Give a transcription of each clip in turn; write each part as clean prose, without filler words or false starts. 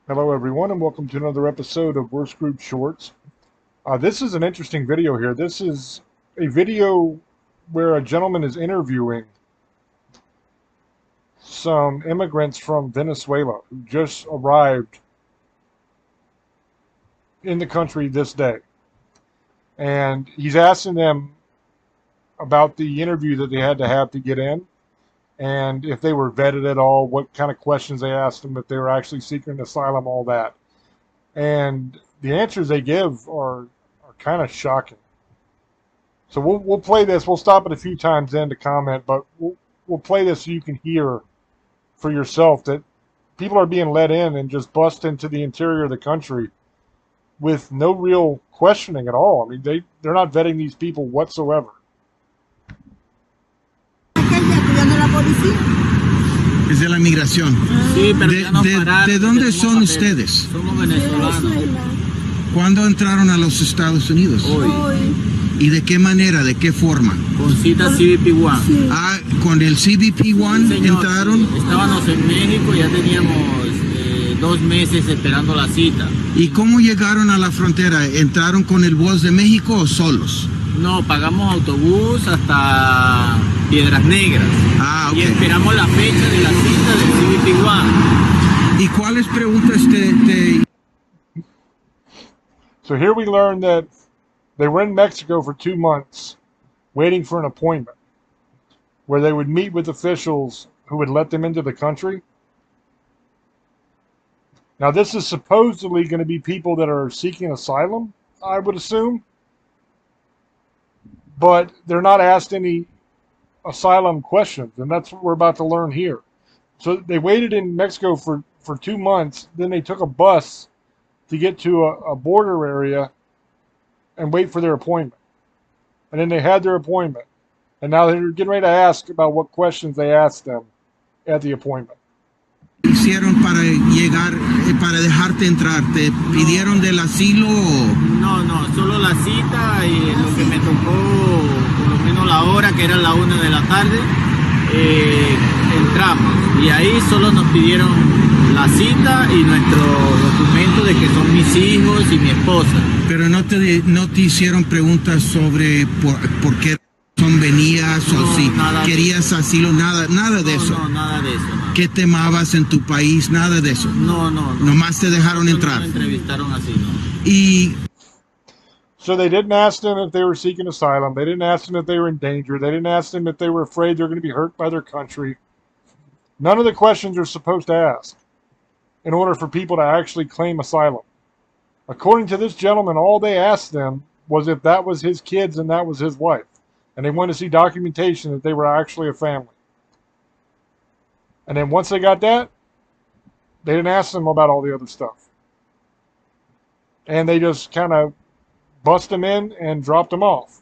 Hello, everyone, and welcome to another episode of Worst Group Shorts. This is an interesting video here. This is a video where a gentleman is interviewing some immigrants from Venezuela who just arrived in the country this day. And he's asking them about the interview that they had to have to get in, and if they were vetted at all, what kind of questions they asked them, if they were actually seeking asylum, all that. And the answers they give are kind of shocking. So we'll play this. We'll stop it a few times then to comment, but we'll play this so you can hear for yourself that people are being let in and just bust into the interior of the country with no real questioning at all. I mean, they're not vetting these people whatsoever. Es de la migración. Sí, pero ya nos pararon, ¿De dónde tenemos son papeles. ustedes? Somos venezolanos. ¿Cuándo entraron a los Estados Unidos? Hoy. ¿Y de qué manera? ¿De qué forma? Con cita CBP One. Sí. Ah, con el CBP One Señor, entraron. estábamos en México, ya teníamos 2 meses esperando la cita. ¿Y cómo llegaron a la frontera? ¿Entraron con el bus de México o solos? No, pagamos autobús hasta Piedras Negras. Ah, ok. Y esperamos la fecha de la cita del CBP One. ¿Y cuáles preguntas te... So here we learn that they were in Mexico for 2 months waiting for an appointment where they would meet with officials who would let them into the country. Now, this is supposedly going to be people that are seeking asylum, I would assume. But they're not asked any asylum questions, and that's what we're about to learn here. So they waited in Mexico for 2 months, then they took a bus to get to a border area and wait for their appointment. And then they had their appointment. And now they're getting ready to ask about what questions they asked them at the appointment. hicieron para llegar, para dejarte entrar? ¿Te pidieron del asilo? No, solo la cita y lo que me tocó, por lo menos la hora, que era la 1 de la tarde, entramos. Y ahí solo nos pidieron la cita y nuestro documento de que son mis hijos y mi esposa. Pero no te hicieron preguntas sobre por qué razón venías o si querías asilo, nada de eso. No, nada de eso. No. ¿Qué temabas en tu país? Nada de eso. No. Nomás te dejaron entrar. No me entrevistaron así, ¿no? Y so they didn't ask them if they were seeking asylum. They didn't ask them if they were in danger. They didn't ask them if they were afraid they're going to be hurt by their country. None of the questions you're supposed to ask in order for people to actually claim asylum. According to this gentleman, all they asked them was if that was his kids and that was his wife. And they wanted to see documentation that they were actually a family. And then once they got that, they didn't ask them about all the other stuff. And they just kind of bust them in and dropped them off.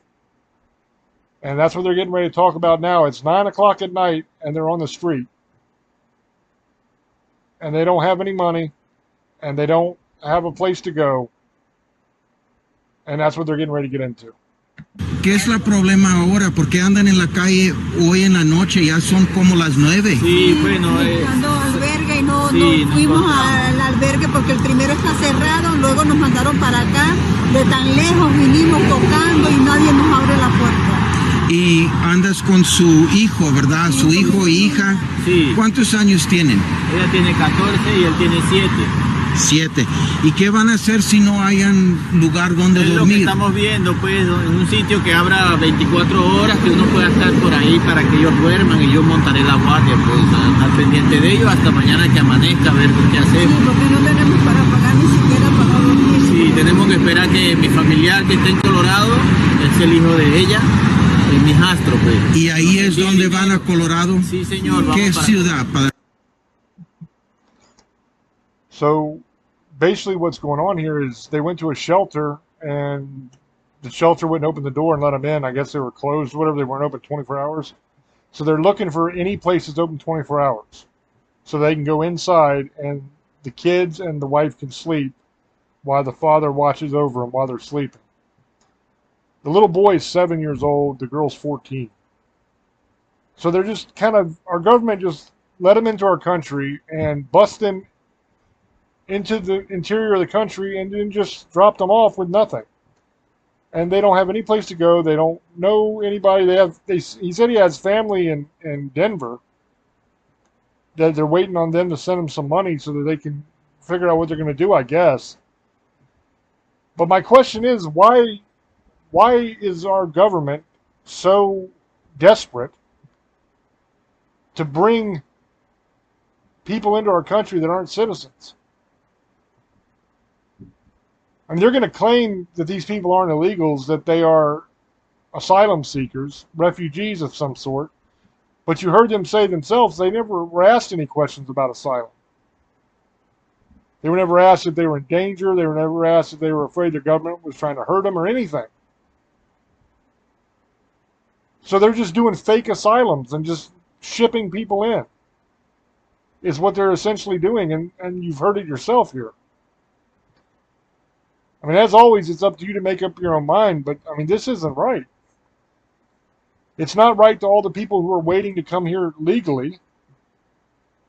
And that's what they're getting ready to talk about now. It's 9 o'clock at night and they're on the street. And they don't have any money. And they don't have a place to go. And that's what they're getting ready to get into. ¿qué es el problema ahora? ¿Por qué andan en la calle hoy en la noche? Ya son como las 9. Sí, bueno, buscando albergue y no sí, fuimos al albergue porque el primero está cerrado, luego nos mandaron para acá, de tan lejos vinimos tocando y nadie nos abre la puerta. Y andas con su hijo, ¿verdad? Sí, Su hijo y hija. Sí. ¿Cuántos años tienen? Ella tiene 14 y él tiene 7. 7. ¿Y qué van a hacer si no hayan lugar donde Es lo que dormir? estamos viendo, pues, en un sitio que abra 24 horas, que uno pueda estar por ahí para que ellos duerman y yo montaré la guardia, pues, al pendiente de ellos hasta mañana que amanezca, a ver qué hacemos. Sí, porque no tenemos para pagar ni siquiera para dormir. Sí, tenemos que esperar que mi familiar que está en Colorado, es el hijo de ella, es mi hijastro, pues. ¿Y ahí es Sí, donde van a Colorado? Sí, señor. ¿Qué Vamos para ciudad? So basically what's going on here is they went to a shelter and the shelter wouldn't open the door and let them in. I guess they were closed, whatever. They weren't open 24 hours. So they're looking for any place that's open 24 hours so they can go inside and the kids and the wife can sleep while the father watches over them while they're sleeping. The little boy is 7 years old. The girl's 14. So they're just kind of, our government just let them into our country and bust them into the interior of the country and then just dropped them off with nothing. And they don't have any place to go. They don't know anybody. He said he has family in Denver that they're waiting on them to send him some money so that they can figure out what they're going to do, I guess. But my question is, why is our government so desperate to bring people into our country that aren't citizens? I mean, they're going to claim that these people aren't illegals, that they are asylum seekers, refugees of some sort. But you heard them say themselves they never were asked any questions about asylum. They were never asked if they were in danger. They were never asked if they were afraid the government was trying to hurt them or anything. So they're just doing fake asylums and just shipping people in is what they're essentially doing. And you've heard it yourself here. I mean, as always, it's up to you to make up your own mind. But, I mean, this isn't right. It's not right to all the people who are waiting to come here legally.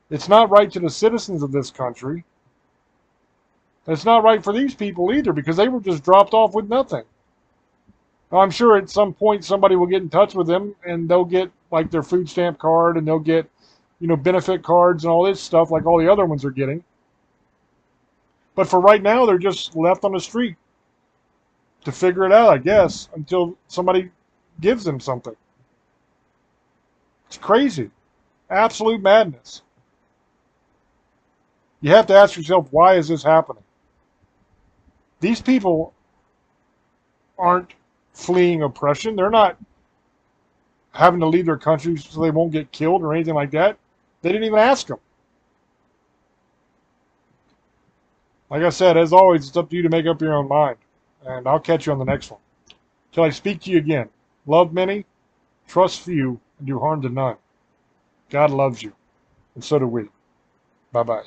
It's not right to the citizens of this country. It's not right for these people either because they were just dropped off with nothing. Now, I'm sure at some point somebody will get in touch with them and they'll get like their food stamp card and they'll get, benefit cards and all this stuff like all the other ones are getting. But for right now, they're just left on the street to figure it out, I guess, until somebody gives them something. It's crazy. Absolute madness. You have to ask yourself, why is this happening? These people aren't fleeing oppression. They're not having to leave their country so they won't get killed or anything like that. They didn't even ask them. Like I said, as always, it's up to you to make up your own mind. And I'll catch you on the next one. Till I speak to you again. Love many, trust few, and do harm to none. God loves you, and so do we. Bye-bye.